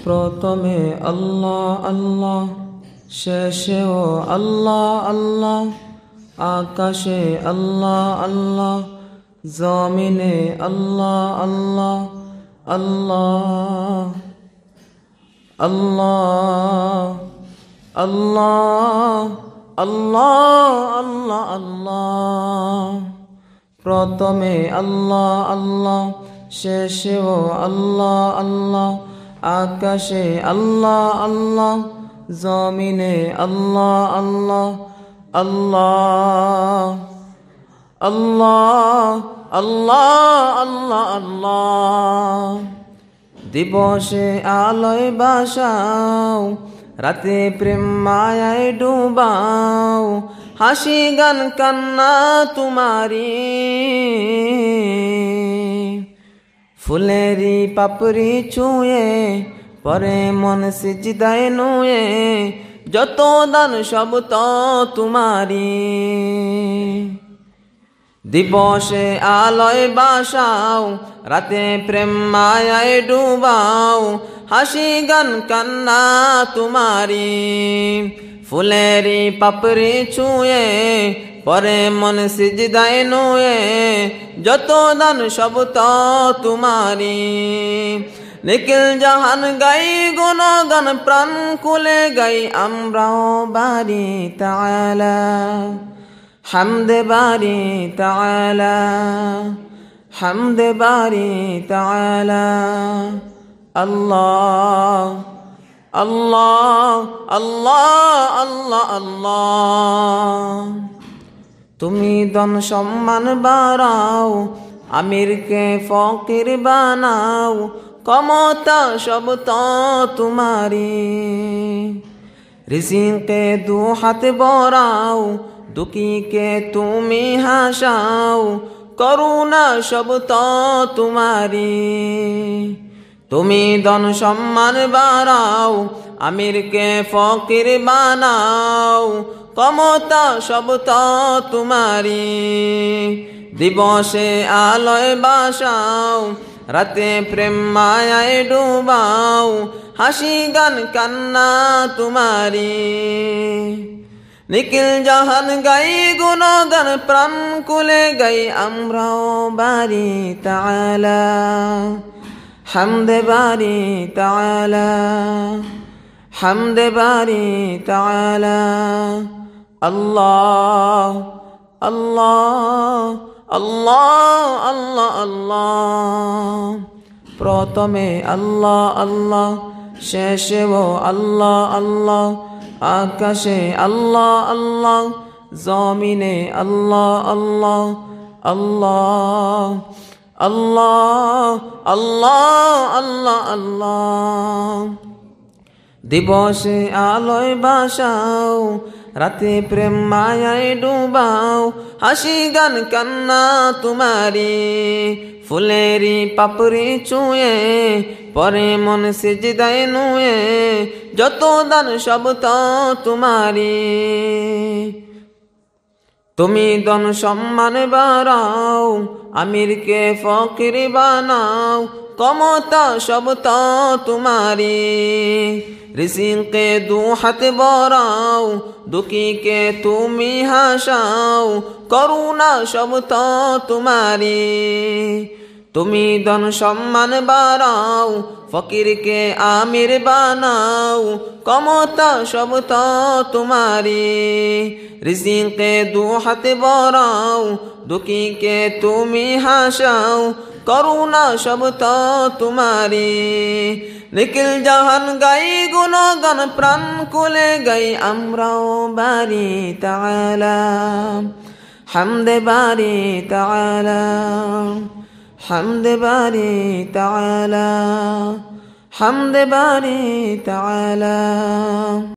প্রথমে আল্লাহ আল্লাহ, শেষেও আল্লাহ আল্লাহ, আকাশে আল্লাহ আল্লাহ, জমিনে আল্লাহ আল্লাহ আল্লাহ আল্লাহ আল্লাহ আল্লাহ আল্লাহ আল্লাহ। প্রথমে আল্লাহ আল্লাহ, শেষেও আল্লাহ আল্লাহ, আকাশে আল্লাহ আল্লাহ, জমিনে আল্লাহ আল্লাহ আল্লাহ আল্লাহ আল্লাহ আল্লাহ আল্লাহ। দিবসে আলোয় বাসাও, রাতে প্রেম মায়ায় ডুবাও, হাসি গান কান্না তোমারি, ফুলেরি পাপড়ি ছুঁয়ে পরে মন সিজদায় নুয়ে, যত দান সব তো তোমারি। দিবসে আলোয় বাসাও, রাতে প্রেম মায়ায় ডুবাও, হাসি গান কান্না তোমারি, ফুলেরি পাপড়ি ছুঁয়ে পরে মন সিজদায় নুয়ে, যত দান সব তো তোমারি। নিখিল জাহান গাই গুণগান, প্রাণ খুলে গাই আমরাও বারি তাআলা, হামদে বারি তাআলা, হামদে বারি তাআলা। আল্লাহ আল্লাহ আল্লাহ আল্লাহ আল্লাহ। তুমি ধন সম্মান বাড়াও, আমিরকে ফকির বানাও, ক্ষমতা সব তো তোমারি। রিজিকে দু হাত বড়াও, দুঃখীকে তুমি হাসাও, করুণা সব তো তোমারি। তুমি ধন সম্মান বাড়াও, আমিরকে ফকির বানাও, ক্ষমতা সব তো তোমারি। দিবসে আলোয় বাসাও, রাতে প্রেম মায়ায় ডুবাও, হাসি গান কান্না তোমারি। নিখিল জাহান গাই গুণগান, প্রাণ খুলে গাই আমরাও বারি তাআলা, হামদে বারি তাআলা, হামদে বারি তাআলা। আল্লাহ আল্লাহ আল্লাহ আল্লাহ আল্লাহ। প্রথমে আল্লাহ আল্লাহ, শেষেও আল্লাহ আল্লাহ, আকাশে আল্লাহ আল্লাহ, জমিনে আল্লাহ আল্লাহ আল্লাহ আল্লাহ আল্লাহ আল্লাহ আল্লাহ। দিবসে আলোয় বাসাও, রাতে প্রেম মায়ায় ডুবাও, হাসি গান কান্না তোমারি, ফুলেরি পাপড়ি ছুঁয়ে পরে মন সিজদায় নুয়ে, যত দান সব তো তোমারি। তুমি ধন সম্মান বাড়াও, আমিরকে ফকির বানাও, ক্ষমতা সব তো তোমারি। রিজিকে দু হাত বড়াও, দুঃখীকে তুমি হাসাও, করুণা সব তো তোমারি। তুমি ধন সম্মান বাড়াও, ফকিরকে আমির বানাও, ক্ষমতা সব তো তোমারি। রিজিকে দু হাত বড়াও, দুঃখীকে তুমি হাসাও, করুণা সব তো তোমারি। নিখিল জাহান গাই গুণগান, প্রাণ খুলে গাই আমরাও বারি তাআলা, হামদে বারি তাআলা, হামদে বারি তাআলা, হামদে বারি তাআলা।